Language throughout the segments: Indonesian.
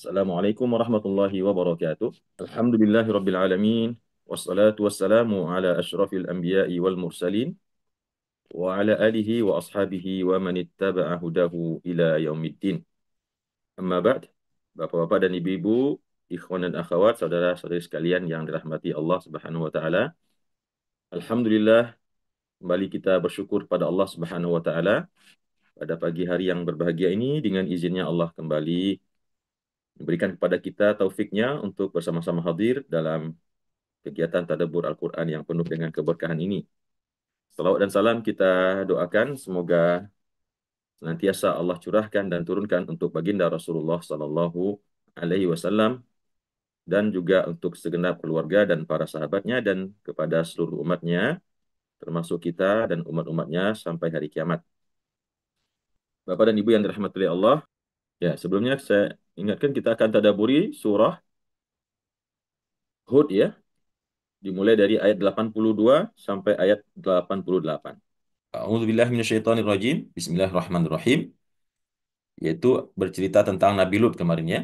Assalamualaikum warahmatullahi wabarakatuh. Alhamdulillahi rabbil alamin. Wassalatu wassalamu ala asyrafil anbiya'i wal mursalin. Wa ala alihi wa ashabihi wa man ittaba'a hudahu ila yaumiddin. Amma ba'd. Bapak-bapak dan ibu-ibu, ikhwan dan akhwat, saudara-saudari sekalian yang dirahmati Allah Subhanahu wa taala. Alhamdulillah, kembali kita bersyukur pada Allah Subhanahu wa taala pada pagi hari yang berbahagia ini dengan izinnya Allah kembali memberikan kepada kita taufiknya untuk bersama-sama hadir dalam kegiatan tadabbur Al-Quran yang penuh dengan keberkahan ini. Salawat dan salam kita doakan semoga senantiasa Allah curahkan dan turunkan untuk baginda Rasulullah Sallallahu Alaihi Wasallam dan juga untuk segenap keluarga dan para sahabatnya dan kepada seluruh umatnya termasuk kita dan umat-umatnya sampai hari kiamat. Bapak dan Ibu yang dirahmati oleh Allah, ya sebelumnya saya ingatkan kita akan tadaburi surah Hud ya, dimulai dari ayat 82 sampai ayat 88. A'udzubillahi minasyaitonirrajim. Bismillahirrahmanirrahim. Yaitu bercerita tentang Nabi Lut kemarin ya.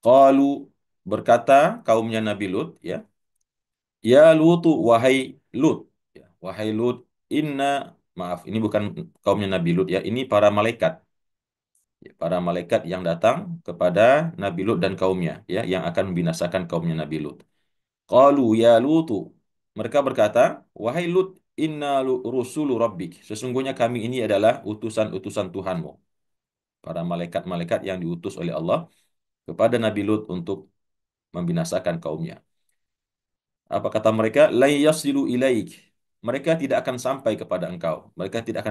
Qalu, berkata kaumnya Nabi Lut ya. Ya Lutu, wahai Lut. Ya, wahai Lut, inna, maaf, ini bukan kaumnya Nabi Lut ya. Ini para malaikat. Ya, para malaikat yang datang kepada Nabi Lut dan kaumnya ya, yang akan membinasakan kaumnya Nabi Lut. Qalu ya Lutu. Mereka berkata, wahai Lut, inna rusulu rabbik. Sesungguhnya kami ini adalah utusan-utusan Tuhanmu. Para malaikat-malaikat yang diutus oleh Allah kepada Nabi Lut untuk membinasakan kaumnya. Apa kata mereka? La yasilu ilaik. Mereka tidak akan sampai kepada engkau. Mereka tidak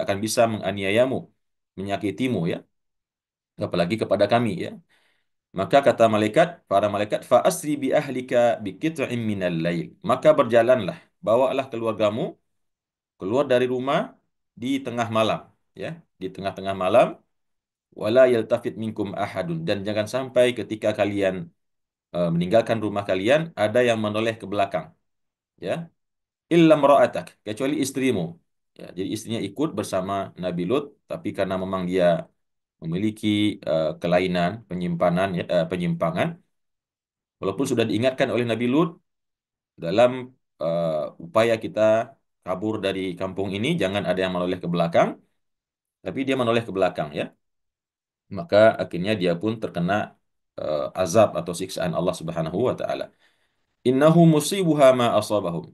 akan bisa menganiayamu, menyakitimu ya, apalagi kepada kami ya. Maka kata malaikat, para malaikat, fa asri bi ahlika bi qit'in minal lail. Maka berjalanlah, bawalah keluargamu keluar dari rumah di tengah malam ya, di tengah-tengah malam. Wala yaltafit minkum ahadun, dan jangan sampai ketika kalian meninggalkan rumah kalian ada yang menoleh ke belakang ya, illa mra'atak, kecuali istrimu ya. Jadi istrinya ikut bersama Nabi Lut, tapi karena memang dia memiliki kelainan penyimpanan ya, penyimpangan, walaupun sudah diingatkan oleh Nabi Lut dalam upaya kita kabur dari kampung ini jangan ada yang menoleh ke belakang, tapi dia menoleh ke belakang ya. Maka akhirnya dia pun terkena azab atau siksaan Allah Subhanahu wa taala. Innahu musibuha ma asabahum.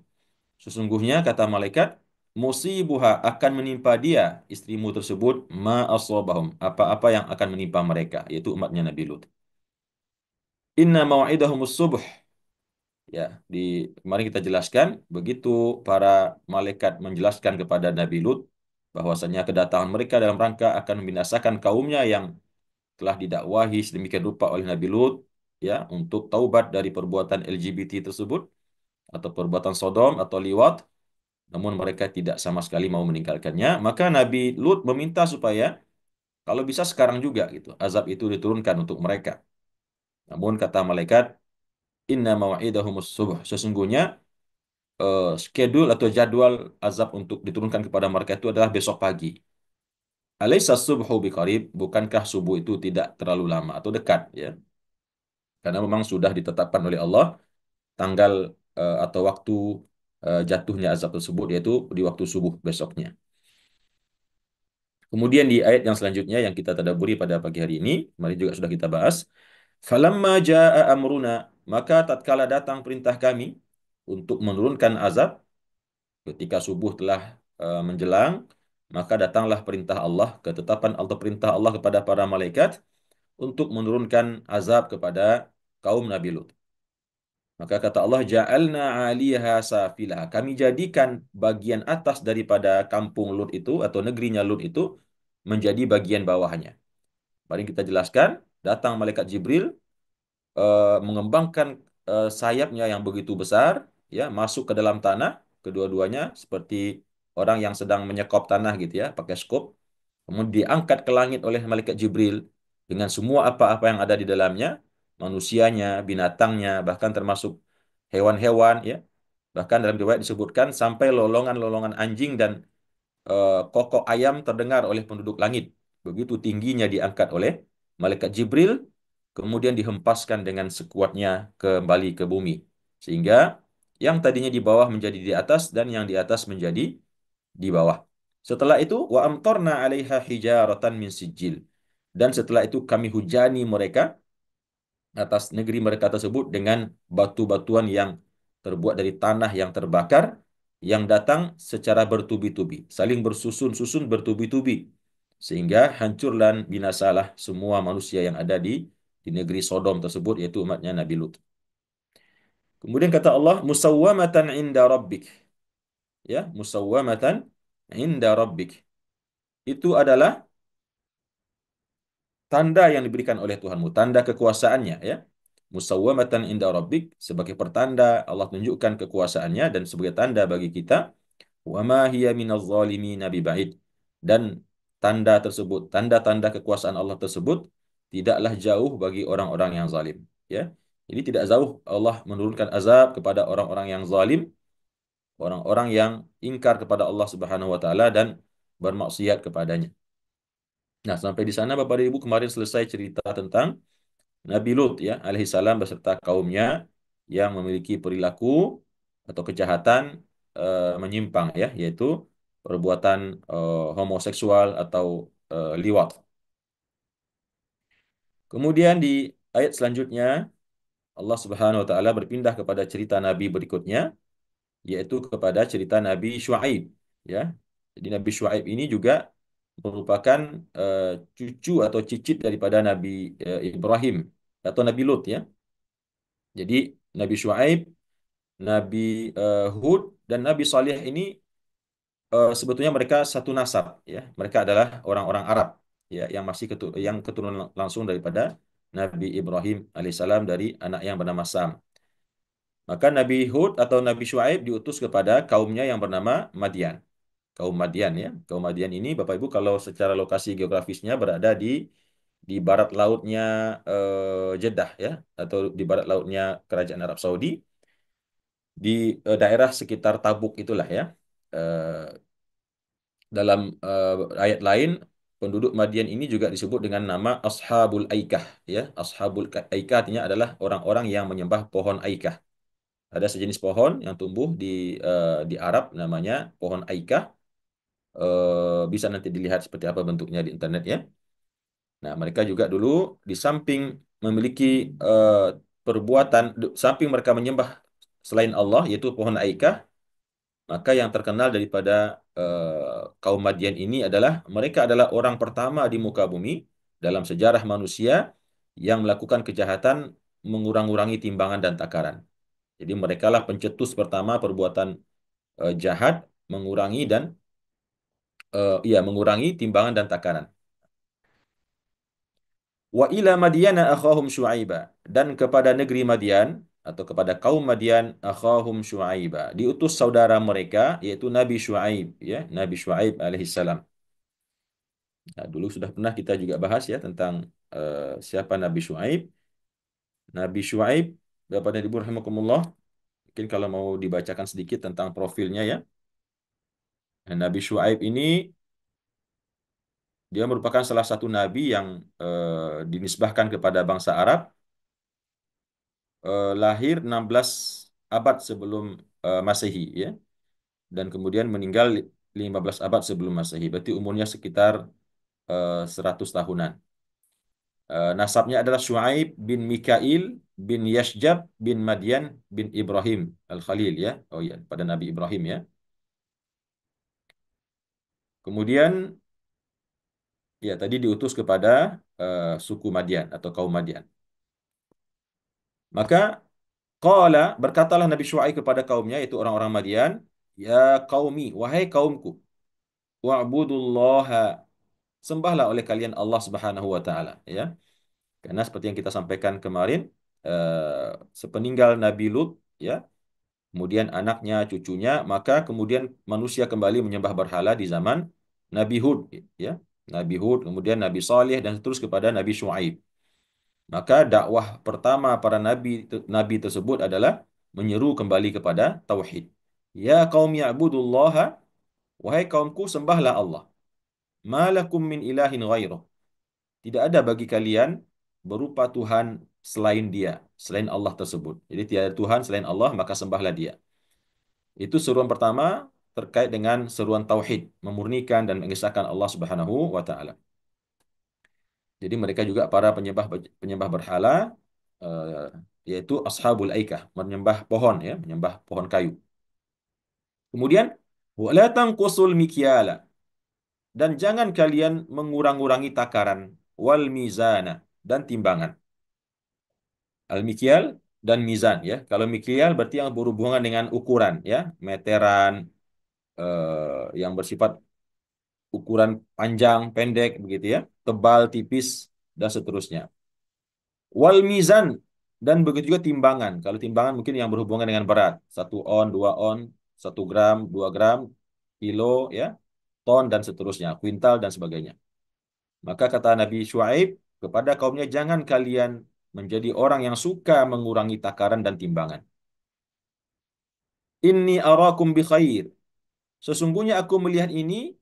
Sesungguhnya kata malaikat, musibuha akan menimpa dia, istrimu tersebut, ma asabahum, apa-apa yang akan menimpa mereka, yaitu umatnya Nabi Lut. Inna mau'idahumus subuh. Ya, di kemarin kita jelaskan begitu para malaikat menjelaskan kepada Nabi Lut bahwasanya kedatangan mereka dalam rangka akan membinasakan kaumnya yang telah didakwahi sedemikian rupa oleh Nabi Lut ya, untuk taubat dari perbuatan LGBT tersebut atau perbuatan Sodom atau liwat, namun mereka tidak sama sekali mau meninggalkannya. Maka Nabi Lut meminta supaya kalau bisa sekarang juga gitu azab itu diturunkan untuk mereka. Namun kata malaikat, inna mau'idahumus subuh, sesungguhnya schedule atau jadwal azab untuk diturunkan kepada mereka itu adalah besok pagi. Alaysa subhu biqarib, bukankah subuh itu tidak terlalu lama atau dekat ya? Karena memang sudah ditetapkan oleh Allah tanggal atau waktu jatuhnya azab tersebut, yaitu di waktu subuh besoknya. Kemudian di ayat yang selanjutnya yang kita tadabburi pada pagi hari ini, kemarin juga sudah kita bahas. Falamma jaa amruna, maka tatkala datang perintah kami untuk menurunkan azab, ketika subuh telah menjelang, maka datanglah perintah Allah, ketetapan atau perintah Allah kepada para malaikat untuk menurunkan azab kepada kaum Nabi Lut. Maka kata Allah, ja'alna 'aliyaha safilaha. Kami jadikan bagian atas daripada kampung Lut itu atau negerinya Lut itu menjadi bagian bawahnya. Mari kita jelaskan, datang malaikat Jibril mengembangkan sayapnya yang begitu besar ya, masuk ke dalam tanah kedua-duanya seperti orang yang sedang menyekop tanah gitu ya, pakai skop. Kemudian diangkat ke langit oleh malaikat Jibril dengan semua apa-apa yang ada di dalamnya, manusianya, binatangnya, bahkan termasuk hewan-hewan ya. Bahkan dalam riwayat disebutkan sampai lolongan-lolongan anjing dan kokok ayam terdengar oleh penduduk langit. Begitu tingginya diangkat oleh malaikat Jibril kemudian dihempaskan dengan sekuatnya kembali ke bumi. Sehingga yang tadinya di bawah menjadi di atas dan yang di atas menjadi di bawah. Setelah itu wa amtarna 'alaiha hijaratan min sijil. Dan setelah itu kami hujani mereka atas negeri mereka tersebut dengan batu-batuan yang terbuat dari tanah yang terbakar yang datang secara bertubi-tubi, saling bersusun-susun bertubi-tubi sehingga hancur dan binasalah semua manusia yang ada di negeri Sodom tersebut yaitu umatnya Nabi Lut. Kemudian kata Allah musawwamatan inda rabbik, ya, musawwamatan inda rabbik. Itu adalah tanda yang diberikan oleh Tuhanmu, tanda kekuasaannya, ya. Musawwamatan inda rabbik, sebagai pertanda Allah tunjukkan kekuasaannya dan sebagai tanda bagi kita, wa ma hiya minaz zalimin biba'id. Dan tanda tersebut, tanda-tanda kekuasaan Allah tersebut tidaklah jauh bagi orang-orang yang zalim, ya. Jadi tidak jauh Allah menurunkan azab kepada orang-orang yang zalim, orang-orang yang ingkar kepada Allah Subhanahu wa taala dan bermaksiat kepadanya. Nah, sampai di sana Bapak dan Ibu kemarin selesai cerita tentang Nabi Lut, ya alaihissalam beserta kaumnya yang memiliki perilaku atau kejahatan menyimpang, ya, yaitu perbuatan homoseksual atau liwat. Kemudian di ayat selanjutnya Allah Subhanahu wa taala berpindah kepada cerita nabi berikutnya, yaitu kepada cerita Nabi Syuaib, ya. Jadi Nabi Syuaib ini juga merupakan eh, cucu atau cicit daripada Nabi Ibrahim atau Nabi Lut, ya. Jadi Nabi Syuaib, Nabi Hud dan Nabi Saleh ini sebetulnya mereka satu nasab, ya. Mereka adalah orang-orang Arab, ya, yang masih yang keturunan langsung daripada Nabi Ibrahim alaihissalam dari anak yang bernama Sam. Maka Nabi Hud atau Nabi Syuaib diutus kepada kaumnya yang bernama Madian. Kaum Madian, ya. Kaum Madian ini Bapak Ibu kalau secara lokasi geografisnya berada di barat lautnya Jeddah, ya, atau di barat lautnya Kerajaan Arab Saudi, di daerah sekitar Tabuk itulah, ya. Eh, dalam ayat lain penduduk Madian ini juga disebut dengan nama Ashabul Aikah, ya. Ashabul Aikah artinya adalah orang-orang yang menyembah pohon Aikah. Ada sejenis pohon yang tumbuh di Arab namanya pohon Aikah. Bisa nanti dilihat seperti apa bentuknya di internet, ya. Nah, mereka juga dulu di samping memiliki eh, perbuatan, samping mereka menyembah selain Allah, yaitu pohon Aikah, maka yang terkenal daripada kaum Madian ini adalah mereka adalah orang pertama di muka bumi dalam sejarah manusia yang melakukan kejahatan mengurang-urangi timbangan dan takaran. Jadi merekalah pencetus pertama perbuatan jahat mengurangi dan mengurangi timbangan dan takaran. Wa ila Madyana akhahum Syuaiba, dan kepada negeri Madian atau kepada kaum Madian akhahum Syuaiba diutus saudara mereka yaitu Nabi Syuaib, ya, Nabi Syuaib alaihissalam. Nah, dulu sudah pernah kita juga bahas, ya, tentang siapa Nabi Syuaib. Nabi Syuaib, Bapak dan Ibu rahimakumullah, mungkin kalau mau dibacakan sedikit tentang profilnya, ya. Nah, Nabi Syuaib ini dia merupakan salah satu nabi yang dinisbahkan kepada bangsa Arab, lahir 16 abad sebelum Masehi, ya, dan kemudian meninggal 15 abad sebelum Masehi. Berarti umurnya sekitar 100 tahunan. Nasabnya adalah Syuaib bin Mikail bin Yashjab bin Madian bin Ibrahim Al-Khalil, ya. Oh ya, pada Nabi Ibrahim, ya. Kemudian, ya, tadi diutus kepada suku Madian atau kaum Madian. Maka qala, berkatalah Nabi Syuaib kepada kaumnya, yaitu orang-orang Madian, ya qaumi, wahai kaumku, wa'budullaha, sembahlah oleh kalian Allah Subhanahu wa taala, ya. Karena seperti yang kita sampaikan kemarin, sepeninggal Nabi Lut, ya, kemudian anaknya, cucunya, maka kemudian manusia kembali menyembah berhala di zaman Nabi Hud, ya. Nabi Hud, kemudian Nabi Saleh dan terus kepada Nabi Syuaib. Maka dakwah pertama para nabi tersebut adalah menyeru kembali kepada tauhid. Ya qaum ya'budullaha, wahai kaumku sembahlah Allah. Malakum min ilahin ghairuh. tidak ada bagi kalian berupa Tuhan selain Dia, selain Allah tersebut. Jadi tiada Tuhan selain Allah, maka sembahlah Dia. Itu seruan pertama terkait dengan seruan tauhid, memurnikan dan mengesahkan Allah Subhanahu wa taala. Jadi mereka juga para penyembah penyembah berhala, eh, yaitu ashabul aikah, menyembah pohon ya, menyembah pohon kayu. Kemudian wala tanqusul mikyala, dan jangan kalian mengurang-urangi takaran, wal mizana, dan timbangan. Al mikyal dan mizan ya. Kalau mikyal berarti yang berhubungan dengan ukuran ya, meteran, yang bersifat ukuran panjang, pendek begitu ya, tebal, tipis dan seterusnya. Wal mizan, dan begitu juga timbangan. Kalau timbangan mungkin yang berhubungan dengan berat, 1 on, 2 on, 1 gram, 2 gram, kilo ya, ton dan seterusnya, kuintal dan sebagainya. Maka kata Nabi Syuaib kepada kaumnya, jangan kalian menjadi orang yang suka mengurangi takaran dan timbangan. Inni arakum bi khair. Sesungguhnya aku melihat ini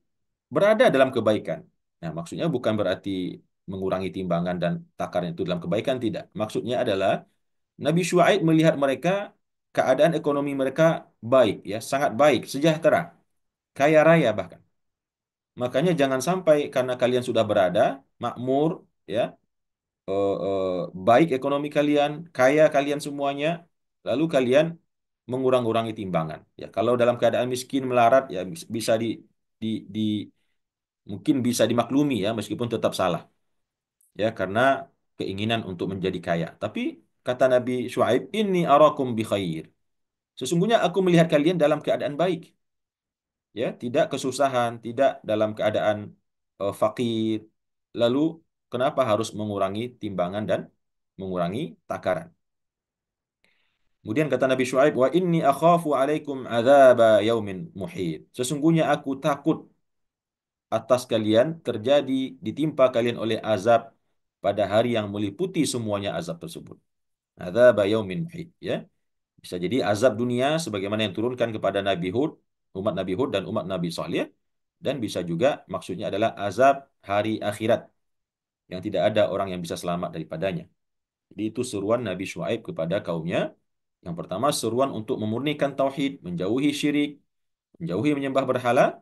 berada dalam kebaikan. Nah, maksudnya bukan berarti mengurangi timbangan dan takaran itu dalam kebaikan, tidak. Maksudnya adalah Nabi Syuaib melihat mereka, keadaan ekonomi mereka baik, ya, sangat baik, sejahtera, kaya raya bahkan. Makanya jangan sampai karena kalian sudah berada, makmur, ya, baik ekonomi kalian, kaya kalian semuanya, lalu kalian mengurang-urangi timbangan. Ya, kalau dalam keadaan miskin melarat, ya bisa di, di mungkin bisa dimaklumi ya, meskipun tetap salah. Ya, karena keinginan untuk menjadi kaya. Tapi kata Nabi Syuaib, ini arakum bi khair. Sesungguhnya aku melihat kalian dalam keadaan baik, ya, tidak kesusahan, tidak dalam keadaan fakir. Lalu kenapa harus mengurangi timbangan dan mengurangi takaran? Kemudian kata Nabi Syuaib, wa inni akhafu alaikum adzaba yaumin muhit. Sesungguhnya aku takut atas kalian terjadi ditimpa kalian oleh azab pada hari yang meliputi semuanya azab tersebut. Adzaba yaumin muhit, ya. Bisa jadi azab dunia sebagaimana yang turunkan kepada Nabi Hud, umat Nabi Hud dan umat Nabi Saleh, dan bisa juga maksudnya adalah azab hari akhirat yang tidak ada orang yang bisa selamat daripadanya. Jadi itu seruan Nabi Syuaib kepada kaumnya. Yang pertama seruan untuk memurnikan tauhid, menjauhi syirik, menjauhi menyembah berhala,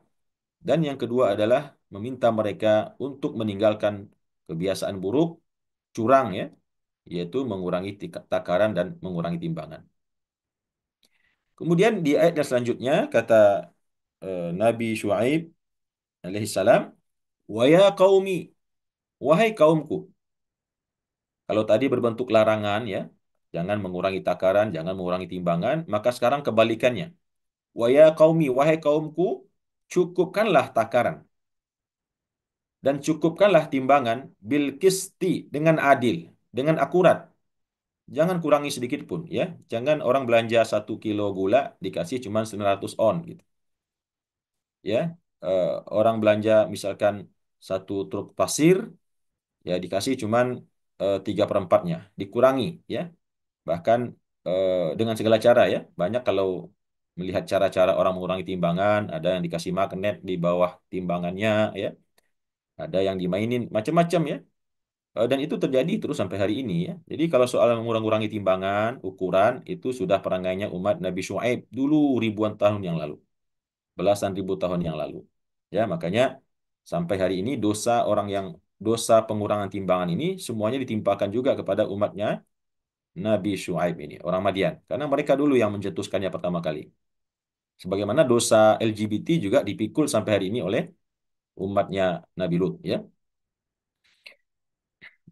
dan yang kedua adalah meminta mereka untuk meninggalkan kebiasaan buruk, curang ya, yaitu mengurangi takaran dan mengurangi timbangan. Kemudian di ayat yang selanjutnya kata Nabi Syuaib alaihissalam, wa ya qaumi, wahai kaumku. Kalau tadi berbentuk larangan ya, jangan mengurangi takaran, jangan mengurangi timbangan, maka sekarang kebalikannya. Wa ya qaumi, wahai kaumku, cukupkanlah takaran dan cukupkanlah timbangan bil qisti, dengan adil, dengan akurat. Jangan kurangi sedikit pun ya. Jangan orang belanja 1 kilo gula dikasih cuma 900 on gitu. Ya, Eh, orang belanja misalkan 1 truk pasir ya dikasih cuman 3/4-nya, dikurangi ya. Bahkan dengan segala cara ya. Banyak kalau melihat cara-cara orang mengurangi timbangan, ada yang dikasih magnet di bawah timbangannya ya, ada yang dimainin macam-macam ya. Dan itu terjadi terus sampai hari ini ya. Jadi kalau soal mengurangi timbangan, ukuran itu sudah perangainya umat Nabi Syuaib dulu ribuan tahun yang lalu, belasan ribu tahun yang lalu. Ya, makanya sampai hari ini dosa pengurangan timbangan ini semuanya ditimpakan juga kepada umatnya Nabi Syuaib ini, orang Madian. Karena mereka dulu yang mencetuskannya pertama kali. Sebagaimana dosa LGBT juga dipikul sampai hari ini oleh umatnya Nabi Lut, ya.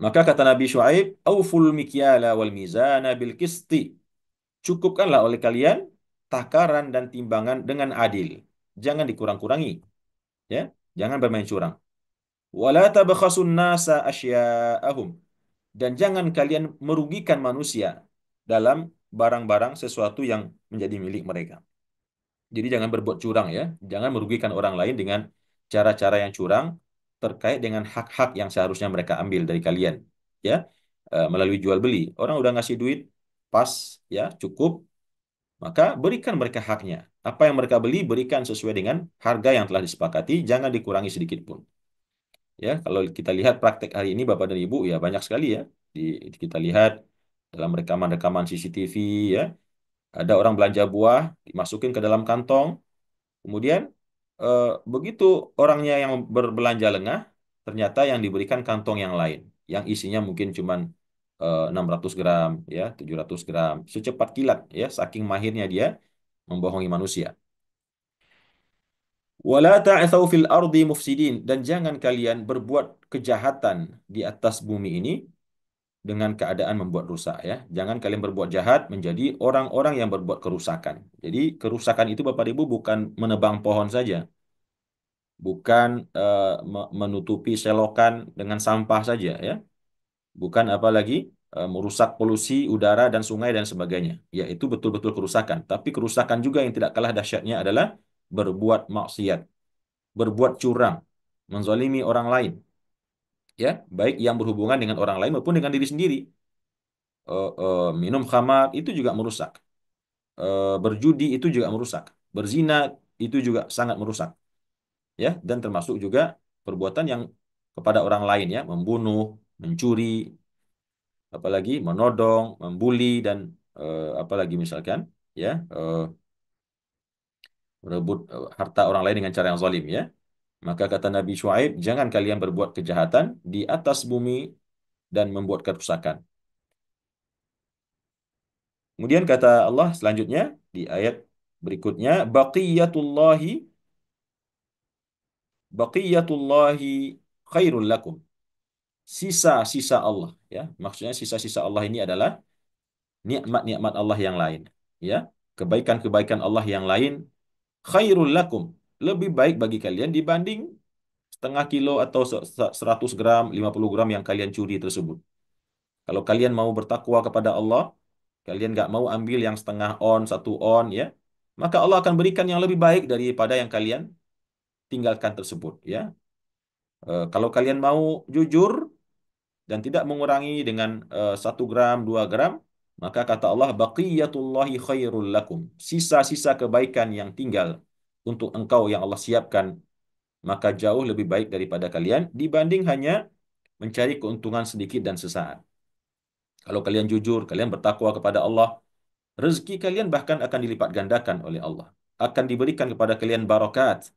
Maka kata Nabi Syuaib, "Auful mikyala wal mizana bil qisti." Cukupkanlah oleh kalian takaran dan timbangan dengan adil. Jangan dikurang-kurangi, ya. Jangan bermain curang. Wala tabkhasun nasa asya'ahum. Dan jangan kalian merugikan manusia dalam barang-barang sesuatu yang menjadi milik mereka. Jadi jangan berbuat curang ya. Jangan merugikan orang lain dengan cara-cara yang curang terkait dengan hak-hak yang seharusnya mereka ambil dari kalian. Ya, melalui jual beli. Orang udah ngasih duit pas ya, cukup, maka berikan mereka haknya. Apa yang mereka beli berikan sesuai dengan harga yang telah disepakati, jangan dikurangi sedikit pun. Ya, kalau kita lihat praktek hari ini Bapak dan Ibu ya banyak sekali ya. Di, kita lihat dalam rekaman-rekaman CCTV ya, ada orang belanja buah dimasukin ke dalam kantong, kemudian begitu orangnya yang berbelanja lengah, ternyata yang diberikan kantong yang lain yang isinya mungkin cuman 600 gram ya, 700 gram, secepat kilat ya, saking mahirnya dia membohongi manusia. Wala ta'thaw fil ardi mufsidin, dan jangan kalian berbuat kejahatan di atas bumi ini dengan keadaan membuat rusak ya. Jangan kalian berbuat jahat menjadi orang-orang yang berbuat kerusakan. Jadi kerusakan itu Bapak Ibu bukan menebang pohon saja, bukan menutupi selokan dengan sampah saja ya, bukan apalagi merusak polusi udara dan sungai dan sebagainya. Ya, itu betul-betul kerusakan. Tapi kerusakan juga yang tidak kalah dahsyatnya adalah berbuat maksiat, berbuat curang, menzalimi orang lain, ya, baik yang berhubungan dengan orang lain maupun dengan diri sendiri. Minum khamar itu juga merusak. Berjudi itu juga merusak. Berzina itu juga sangat merusak, ya, dan termasuk juga perbuatan yang kepada orang lain ya, membunuh, mencuri, apalagi menodong, membuli dan apalagi misalkan ya, merebut harta orang lain dengan cara yang zalim ya. Maka kata Nabi Shu'aib, jangan kalian berbuat kejahatan di atas bumi dan membuat kerusakan. Kemudian kata Allah selanjutnya di ayat berikutnya, baqiyatullahi khairul lakum. Sisa-sisa Allah ya. Maksudnya sisa-sisa Allah ini adalah nikmat-nikmat Allah yang lain ya. Kebaikan-kebaikan Allah yang lain khairul lakum. Lebih baik bagi kalian dibanding setengah kilo atau 100 gram, 50 gram yang kalian curi tersebut. Kalau kalian mau bertakwa kepada Allah, kalian nggak mau ambil yang setengah on, 1 on ya, maka Allah akan berikan yang lebih baik daripada yang kalian tinggalkan tersebut ya. Kalau kalian mau jujur dan tidak mengurangi dengan 1 gram, 2 gram, maka kata Allah, baqiyatullahi khairul lakum. Sisa-sisa kebaikan yang tinggal untuk engkau yang Allah siapkan, maka jauh lebih baik daripada kalian dibanding hanya mencari keuntungan sedikit dan sesaat. Kalau kalian jujur, kalian bertakwa kepada Allah, rezeki kalian bahkan akan dilipat gandakan oleh Allah. Akan diberikan kepada kalian barakat,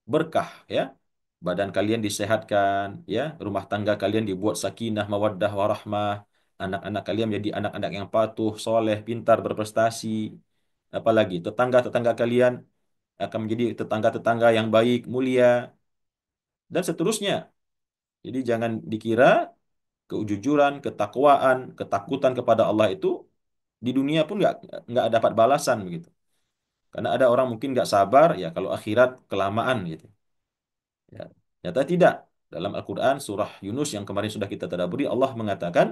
berkah ya. Badan kalian disehatkan ya, rumah tangga kalian dibuat sakinah, mawaddah, warahmah. Anak-anak kalian menjadi anak-anak yang patuh, soleh, pintar, berprestasi. Apalagi tetangga-tetangga kalian akan menjadi tetangga-tetangga yang baik, mulia, dan seterusnya. Jadi jangan dikira kejujuran, ketakwaan, ketakutan kepada Allah itu di dunia pun nggak dapat balasan begitu. Karena ada orang mungkin nggak sabar ya kalau akhirat kelamaan gitu. Ya, nyata tidak. Dalam Al-Quran surah Yunus yang kemarin sudah kita tadaburi, Allah mengatakan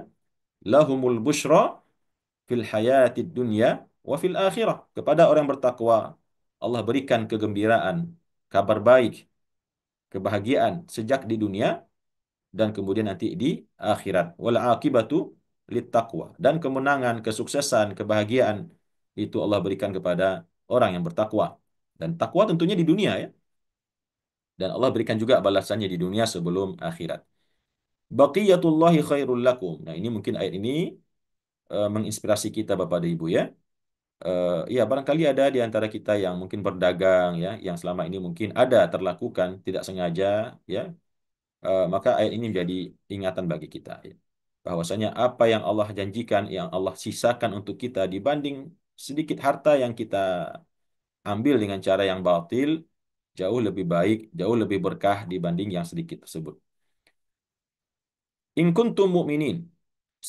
lahumul bushra fil hayatid dunya wa fil akhirah. Kepada orang yang bertakwa Allah berikan kegembiraan, kabar baik, kebahagiaan sejak di dunia dan kemudian nanti di akhirat. Wal akibatu lit taqwa, dan kemenangan, kesuksesan, kebahagiaan itu Allah berikan kepada orang yang bertakwa. Dan takwa tentunya di dunia ya. Dan Allah berikan juga balasannya di dunia sebelum akhirat. Baqiyatullahi khairul lakum. Nah, ini mungkin ayat ini menginspirasi kita Bapak dan Ibu ya. Ya, barangkali ada di antara kita yang mungkin berdagang ya, yang selama ini mungkin ada terlakukan tidak sengaja ya. Maka ayat ini menjadi ingatan bagi kita ya. Bahwasanya apa yang Allah janjikan, yang Allah sisakan untuk kita dibanding sedikit harta yang kita ambil dengan cara yang batil, jauh lebih baik, jauh lebih berkah dibanding yang sedikit tersebut. In kuntum mu'minin.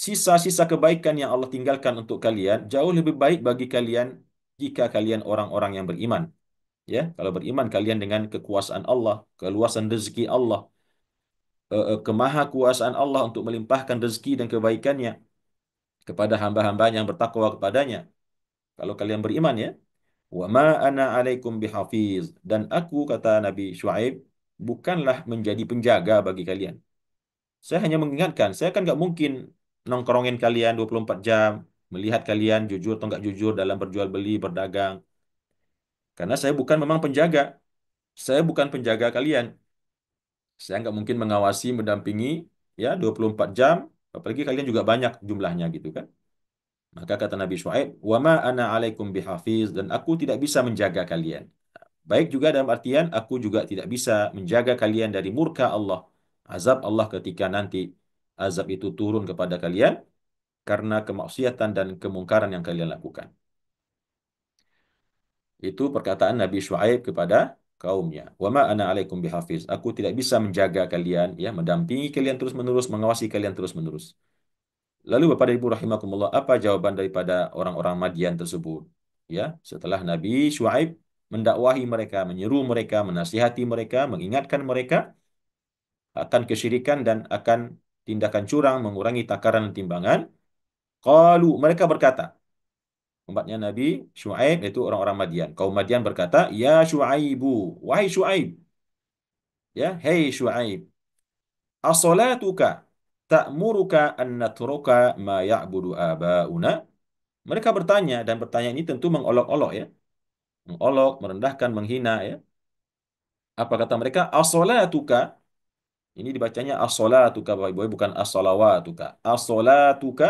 Sisa-sisa kebaikan yang Allah tinggalkan untuk kalian jauh lebih baik bagi kalian jika kalian orang-orang yang beriman. Ya, kalau beriman kalian dengan kekuasaan Allah, keluasan rezeki Allah, kemahakuasaan Allah untuk melimpahkan rezeki dan kebaikannya kepada hamba-hamba yang bertakwa kepadanya. Kalau kalian beriman ya. Wa ma ana alaikum bihafiz. Dan aku, kata Nabi Shu'aib, bukanlah menjadi penjaga bagi kalian. Saya hanya mengingatkan, saya kan nggak mungkin nongkrongin kalian 24 jam, melihat kalian jujur atau nggak jujur dalam berjual beli, berdagang. Karena saya bukan memang penjaga. Saya bukan penjaga kalian. Saya nggak mungkin mengawasi, mendampingi ya 24 jam, apalagi kalian juga banyak jumlahnya gitu kan. Maka kata Nabi Syuaib, "Wa ma ana alaikum bihafiz," dan aku tidak bisa menjaga kalian. Baik juga dalam artian aku juga tidak bisa menjaga kalian dari murka Allah. Azab Allah ketika nanti azab itu turun kepada kalian karena kemaksiatan dan kemungkaran yang kalian lakukan. Itu perkataan Nabi Syuaib kepada kaumnya. Wa ma ana alaikum bihafiz. Aku tidak bisa menjaga kalian, ya, mendampingi kalian terus-menerus, mengawasi kalian terus-menerus. Lalu Bapak dan Ibu rahimakumullah, apa jawaban daripada orang-orang Madian tersebut? Ya, setelah Nabi Syuaib mendakwahi mereka, menyeru mereka, menasihati mereka, mengingatkan mereka akan kesyirikan dan akan tindakan curang, mengurangi takaran dan timbangan. Qalu, mereka berkata, umatnya Nabi Syuaib itu orang-orang Madian. Kaum Madian berkata, "Ya Syuaibu, wahai Syuaib, ya, hei Syuaib, as-salatuka ta'muruka an natruka ma ya'budu abauna?" Mereka bertanya, dan bertanya ini tentu mengolok-olok, ya. Mengolok, merendahkan, menghina, ya. Apa kata mereka? As-salatuka. Ini dibacanya as-salatuka, Bapak Ibu, bukan as-salawatuka. As-salatuka.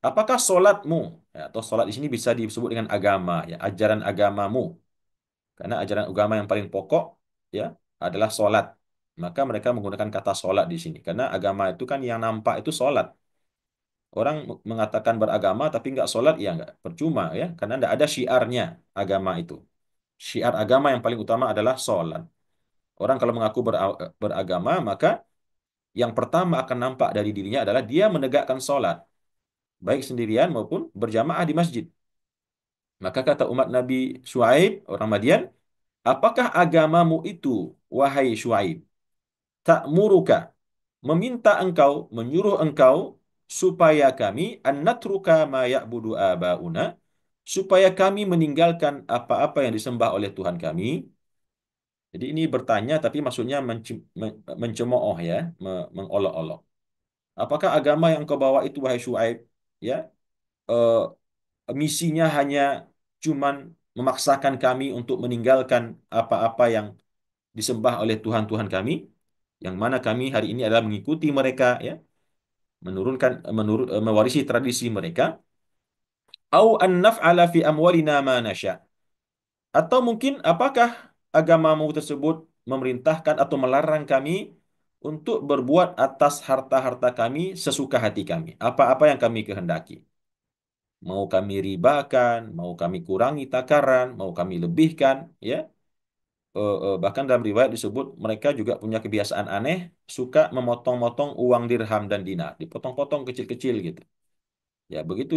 Apakah solatmu? Ya, atau solat di sini bisa disebut dengan agama, ya, ajaran agamamu. Karena ajaran agama yang paling pokok, ya, adalah solat. Maka mereka menggunakan kata solat di sini. Karena agama itu kan yang nampak itu solat. Orang mengatakan beragama tapi nggak sholat, ya nggak percuma, ya, karena nggak ada syiarnya agama itu. Syiar agama yang paling utama adalah sholat. Orang kalau mengaku beragama, maka yang pertama akan nampak dari dirinya adalah dia menegakkan sholat, baik sendirian maupun berjamaah di masjid. Maka kata umat Nabi Syuaib, orang Madian, apakah agamamu itu, wahai Syuaib, ta'muruka, meminta engkau, menyuruh engkau supaya kami annatruka ma ya'budu abauna, supaya kami meninggalkan apa-apa yang disembah oleh Tuhan kami. Jadi ini bertanya tapi maksudnya mencemooh, ya, mengolok-olok. Apakah agama yang kau bawa itu, wahai Syuaib, ya, eh, misinya hanya cuman memaksakan kami untuk meninggalkan apa-apa yang disembah oleh Tuhan-Tuhan kami, yang mana kami hari ini adalah mengikuti mereka, ya, mewarisi tradisi mereka, au an naf'ala fi amwalina ma nasya, atau mungkin apakah agamamu tersebut memerintahkan atau melarang kami untuk berbuat atas harta-harta kami sesuka hati kami, apa-apa yang kami kehendaki, mau kami ribakan, mau kami kurangi takaran, mau kami lebihkan, ya. Bahkan dalam riwayat disebut mereka juga punya kebiasaan aneh, suka memotong-motong uang dirham dan dinar, dipotong-potong kecil-kecil gitu. Ya, begitu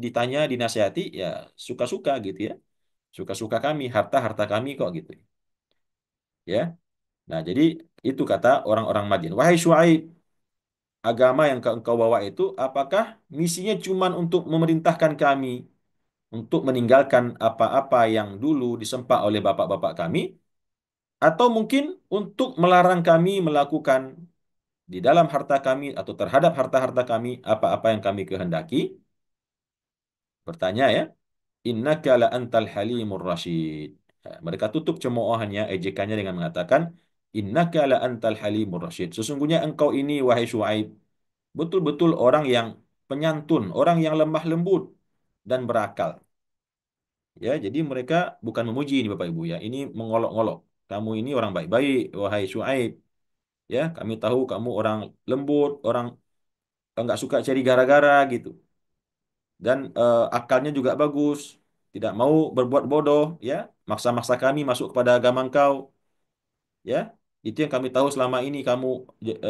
ditanya, dinasihati, ya suka-suka gitu, ya. Suka-suka kami, harta-harta kami kok gitu. Ya. Nah, jadi itu kata orang-orang Madin. Wahai Syuaib, agama yang engkau bawa itu apakah misinya cuma untuk memerintahkan kami untuk meninggalkan apa-apa yang dulu disembah oleh bapak-bapak kami, atau mungkin untuk melarang kami melakukan di dalam harta kami atau terhadap harta-harta kami apa-apa yang kami kehendaki? Bertanya, ya. Innaka la antal halimur rasyid. Ya, mereka tutup cemoohannya, ejekannya dengan mengatakan, Innaka la antal halimur rasyid. Sesungguhnya engkau ini, wahai Syuaib, betul-betul orang yang penyantun, orang yang lemah lembut dan berakal. Ya, jadi mereka bukan memuji ini Bapak Ibu, ya. Ini mengolok-olok. Kamu ini orang baik-baik, wahai Syuaib. Ya, kami tahu kamu orang lembut, orang nggak suka cari gara-gara gitu. Dan akalnya juga bagus, tidak mau berbuat bodoh, ya, maksa-maksa kami masuk kepada agama engkau, ya, itu yang kami tahu selama ini kamu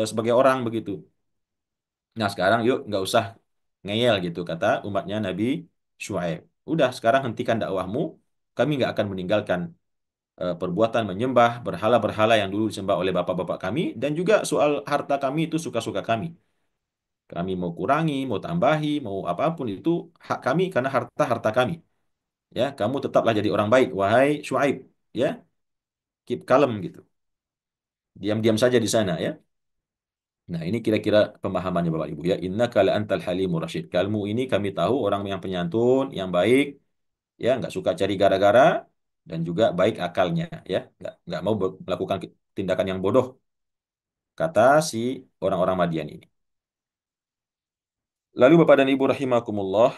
sebagai orang begitu. Nah sekarang yuk nggak usah ngeyel gitu, kata umatnya Nabi Syuaib. Udah sekarang hentikan dakwahmu, kami nggak akan meninggalkan perbuatan menyembah berhala-berhala yang dulu disembah oleh bapak-bapak kami, dan juga soal harta kami itu suka-suka kami. Kami mau kurangi, mau tambahi, mau apapun itu hak kami karena harta-harta kami. Ya, kamu tetaplah jadi orang baik, wahai Syuaib. Ya, keep calm gitu. Diam-diam saja di sana, ya. Nah, ini kira-kira pemahamannya Bapak Ibu, ya. Inna kala antal halimur rasyid. Kamu ini kami tahu orang yang penyantun, yang baik, ya, nggak suka cari gara-gara, dan juga baik akalnya, ya. Nggak mau melakukan tindakan yang bodoh. kata si orang-orang Madian ini. Lalu Bapak dan Ibu rahimakumullah,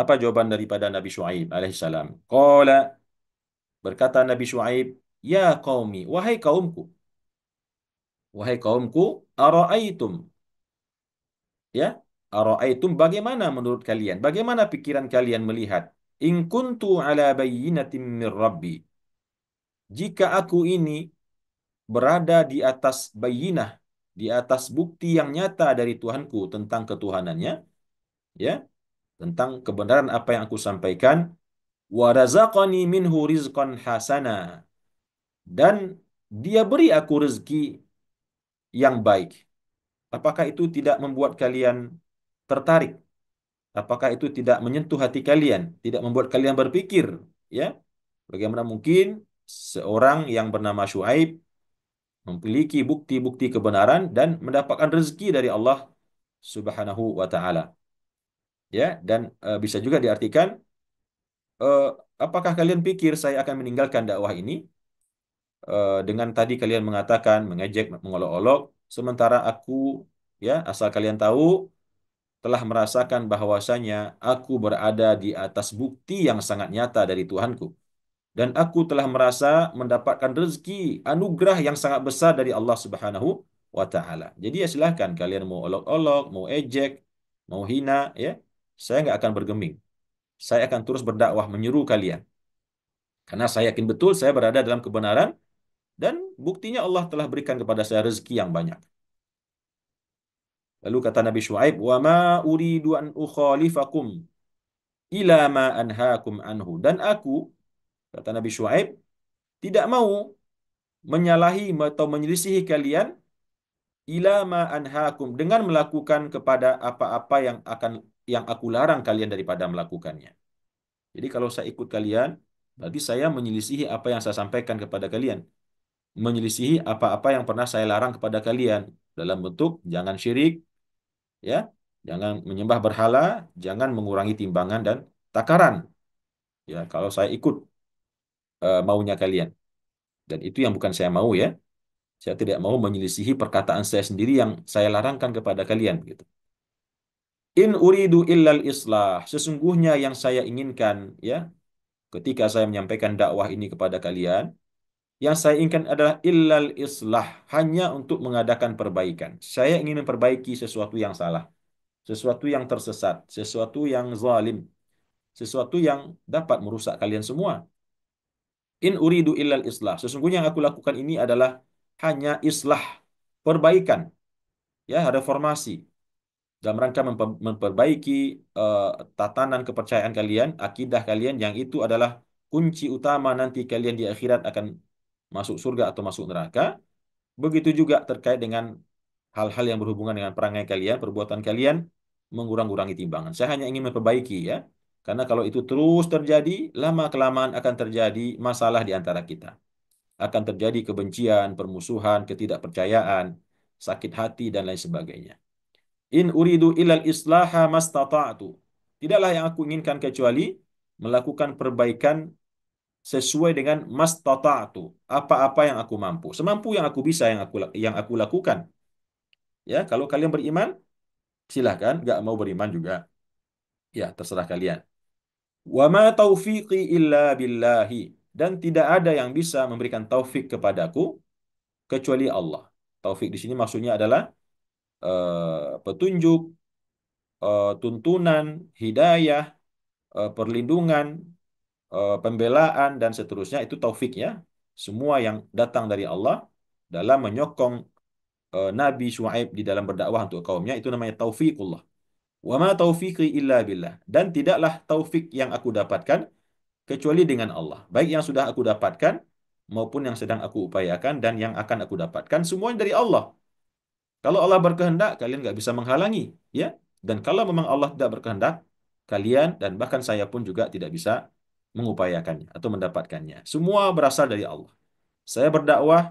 apa jawaban daripada Nabi Syuaib alaihissalam? Qala, berkata Nabi Syuaib, ya qaumi, wahai kaumku, ara'aitum, ya, ara'aitum, bagaimana menurut kalian? Bagaimana pikiran kalian melihat? In kuntu ala bayyinatin min Rabbi. Jika aku ini berada di atas bayyinah, di atas bukti yang nyata dari Tuhanku tentang ketuhanannya, ya, tentang kebenaran apa yang aku sampaikan, wa razaqani minhu rizqan hasana, dan dia beri aku rezeki yang baik. Apakah itu tidak membuat kalian tertarik? Apakah itu tidak menyentuh hati kalian? Tidak membuat kalian berpikir, ya? Bagaimana mungkin seorang yang bernama Syuaib memiliki bukti-bukti kebenaran dan mendapatkan rezeki dari Allah Subhanahu wa taala, ya? Dan bisa juga diartikan, eh, apakah kalian pikir saya akan meninggalkan dakwah ini dengan tadi kalian mengatakan mengejek, mengolok-olok, sementara aku, ya, asal kalian tahu, telah merasakan bahwasanya aku berada di atas bukti yang sangat nyata dari Tuhanku. Dan aku telah merasa mendapatkan rezeki, anugerah yang sangat besar dari Allah Subhanahu wa taala. Jadi ya silahkan kalian mau olok-olok, mau ejek, mau hina, ya. Saya nggak akan bergeming. Saya akan terus berdakwah menyeru kalian. Karena saya yakin betul saya berada dalam kebenaran dan buktinya Allah telah berikan kepada saya rezeki yang banyak. Lalu kata Nabi Syuaib, "Wa ma uridu an ukhalifakum ila ma anhaakum anhu." Dan aku, kata Nabi Syuaib, tidak mau menyalahi atau menyelisihi kalian ila ma anhaakum, dengan melakukan kepada apa-apa yang aku larang kalian daripada melakukannya. Jadi kalau saya ikut kalian, berarti saya menyelisihi apa yang saya sampaikan kepada kalian, menyelisihi apa-apa yang pernah saya larang kepada kalian dalam bentuk jangan syirik, ya, jangan menyembah berhala, jangan mengurangi timbangan dan takaran. Ya, kalau saya ikut maunya kalian, dan itu yang bukan saya mau, ya. Saya tidak mau menyelisihi perkataan saya sendiri yang saya larangkan kepada kalian, gitu. In uridu illal islah. Sesungguhnya yang saya inginkan, ya, ketika saya menyampaikan dakwah ini kepada kalian, yang saya inginkan adalah illal islah, hanya untuk mengadakan perbaikan. Saya ingin memperbaiki sesuatu yang salah, sesuatu yang tersesat, sesuatu yang zalim, sesuatu yang dapat merusak kalian semua. In uridu illal islah. Sesungguhnya yang aku lakukan ini adalah hanya islah, perbaikan, ya, reformasi dalam rangka memperbaiki eh, tatanan kepercayaan kalian, akidah kalian yang itu adalah kunci utama nanti kalian di akhirat akan masuk surga atau masuk neraka. Begitu juga terkait dengan hal-hal yang berhubungan dengan perangai kalian, perbuatan kalian, mengurang-urangi timbangan. Saya hanya ingin memperbaiki, ya. Karena kalau itu terus terjadi, lama-kelamaan akan terjadi masalah di antara kita. Akan terjadi kebencian, permusuhan, ketidakpercayaan, sakit hati, dan lain sebagainya. In uridu ilal islaha mastata'tu. Tidaklah yang aku inginkan kecuali melakukan perbaikan sesuai dengan mastata'tu. Apa-apa yang aku mampu. Semampu yang aku bisa, yang aku lakukan. Ya, kalau kalian beriman, silahkan. Gak mau beriman juga, ya, terserah kalian. Wa ma taufiqi illa billahi. Dan tidak ada yang bisa memberikan taufik kepadaku kecuali Allah. Taufik di sini maksudnya adalah petunjuk, tuntunan, hidayah, perlindungan, pembelaan, dan seterusnya. Itu taufik, ya. Semua yang datang dari Allah dalam menyokong Nabi Syuaib di dalam berdakwah untuk kaumnya, itu namanya taufiqullah. Wa ma taufiqi illa billah. Dan tidaklah taufik yang aku dapatkan kecuali dengan Allah. Baik yang sudah aku dapatkan maupun yang sedang aku upayakan dan yang akan aku dapatkan, semuanya dari Allah. Kalau Allah berkehendak, kalian nggak bisa menghalangi, ya. Dan kalau memang Allah tidak berkehendak, kalian dan bahkan saya pun juga tidak bisa mengupayakannya atau mendapatkannya. Semua berasal dari Allah. Saya berdakwah,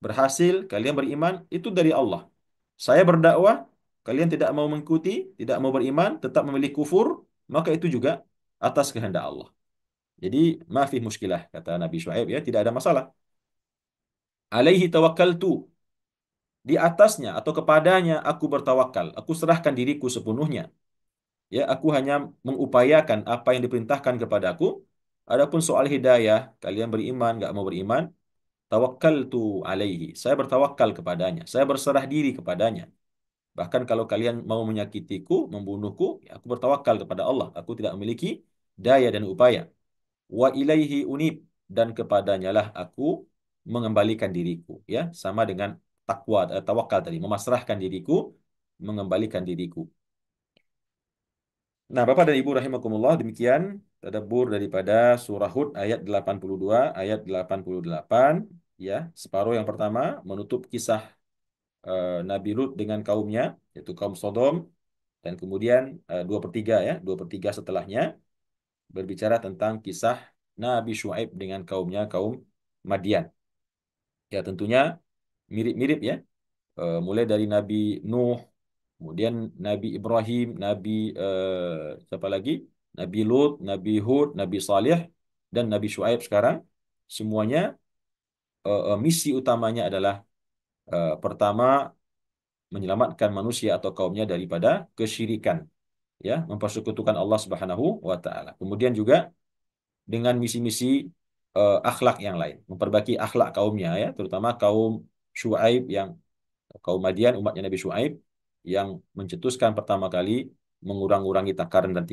berhasil, kalian beriman, itu dari Allah. Saya berdakwah, kalian tidak mau mengikuti, tidak mau beriman, tetap memilih kufur, maka itu juga atas kehendak Allah. Jadi, mafi muskilah, kata Nabi Syuaib, ya, tidak ada masalah. Alaihi tawakkaltu. Di atasnya atau kepadanya aku bertawakal. Aku serahkan diriku sepenuhnya. Ya, aku hanya mengupayakan apa yang diperintahkan kepadaku. Adapun soal hidayah, kalian beriman, nggak mau beriman, tawakkaltu alaihi. Saya bertawakal kepadanya. Saya berserah diri kepadanya. Bahkan kalau kalian mau menyakitiku, membunuhku, ya aku bertawakal kepada Allah. Aku tidak memiliki daya dan upaya. Wa ilaihi unib, dan kepadanya lah aku mengembalikan diriku. Ya, sama dengan takwa, tawakal tadi, memasrahkan diriku, mengembalikan diriku. Nah, Bapak dan Ibu rahimakumullah, demikian tadabbur daripada surah Hud ayat 82, ayat 88, ya. Separuh yang pertama menutup kisah Nabi Lut dengan kaumnya, yaitu kaum Sodom, dan kemudian 2/3 ya, 2/3 setelahnya berbicara tentang kisah Nabi Syuaib dengan kaumnya, kaum Madian. Ya, tentunya mirip-mirip ya. Mulai dari Nabi Nuh, kemudian Nabi Ibrahim, Nabi siapa lagi? Nabi Lut, Nabi Hud, Nabi Saleh, dan Nabi Syuaib sekarang. Semuanya misi utamanya adalah pertama menyelamatkan manusia atau kaumnya daripada kesyirikan, ya, mempersekutukan Allah Subhanahu wa taala. Kemudian juga dengan misi-misi akhlak yang lain, memperbaiki akhlak kaumnya ya, terutama kaum Syuaib yang kaum Madian, umatnya Nabi Syuaib yang mencetuskan pertama kali mengurang-urangi takaran dan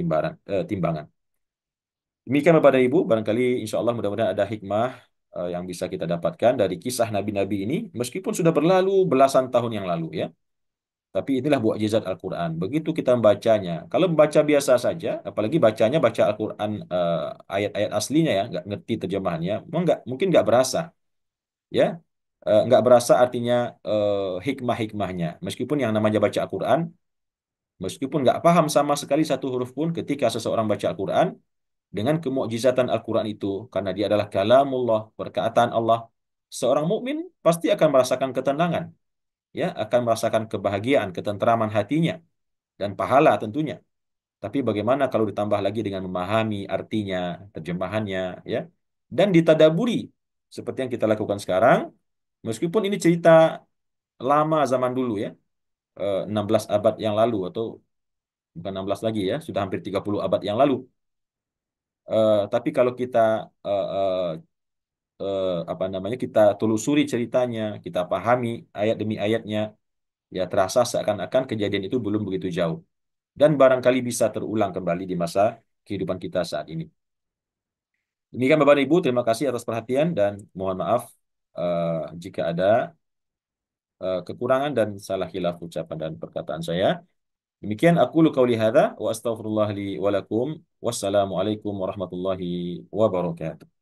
timbangan. Demikian Bapak dan Ibu, barangkali insya Allah mudah-mudahan ada hikmah yang bisa kita dapatkan dari kisah nabi-nabi ini, meskipun sudah berlalu belasan tahun yang lalu ya. Tapi inilah mukjizat Al-Quran. Begitu kita membacanya. Kalau membaca biasa saja, apalagi bacanya baca Al-Quran ayat-ayat aslinya ya, nggak ngerti terjemahannya, mungkin nggak berasa, ya, nggak berasa artinya hikmah-hikmahnya. Meskipun yang namanya baca Al-Quran, meskipun nggak paham sama sekali satu huruf pun, ketika seseorang baca Al-Quran dengan kemukjizatan Al-Quran itu, karena dia adalah kalamullah, perkataan Allah, seorang mukmin pasti akan merasakan ketenangan, ya, akan merasakan kebahagiaan, ketentraman hatinya dan pahala tentunya. Tapi bagaimana kalau ditambah lagi dengan memahami artinya, terjemahannya, ya, dan ditadaburi seperti yang kita lakukan sekarang, meskipun ini cerita lama zaman dulu ya, 16 abad yang lalu atau bukan 16 lagi ya, sudah hampir 30 abad yang lalu. Tapi kalau kita eh, eh, apa namanya, kita telusuri ceritanya, kita pahami ayat demi ayatnya, ya terasa seakan-akan kejadian itu belum begitu jauh dan barangkali bisa terulang kembali di masa kehidupan kita saat ini. Demikian Bapak dan Ibu, terima kasih atas perhatian dan mohon maaf jika ada kekurangan dan salah khilaf ucapan dan perkataan saya. Demikian aku qauli hadza wa astaghfirullah li wa lakum. Wassalamualaikum warahmatullahi wabarakatuh.